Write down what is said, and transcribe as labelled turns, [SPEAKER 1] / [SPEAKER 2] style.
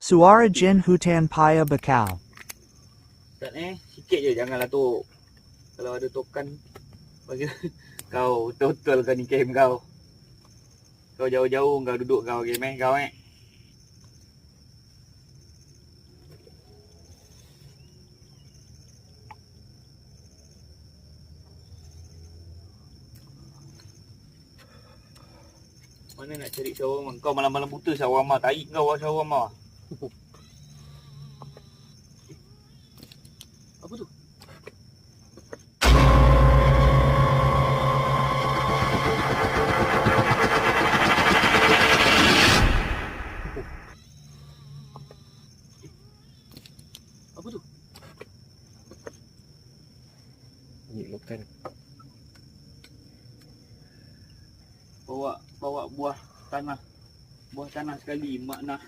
[SPEAKER 1] Suara Jin Hutan Paya Bakau.
[SPEAKER 2] Tak sikit je, janganlah tu. Kalau ada token bagi kau totalkan ni game kau. Kau jauh-jauh kau duduk kau game kau Mana nak cari shawarma? Kau malam-malam buta shawarma, tarik kau shawarma. Apa tu? Apa tu?
[SPEAKER 3] Ni makan.
[SPEAKER 2] Bawa buah tanah. Buah tanah sekali, mak nak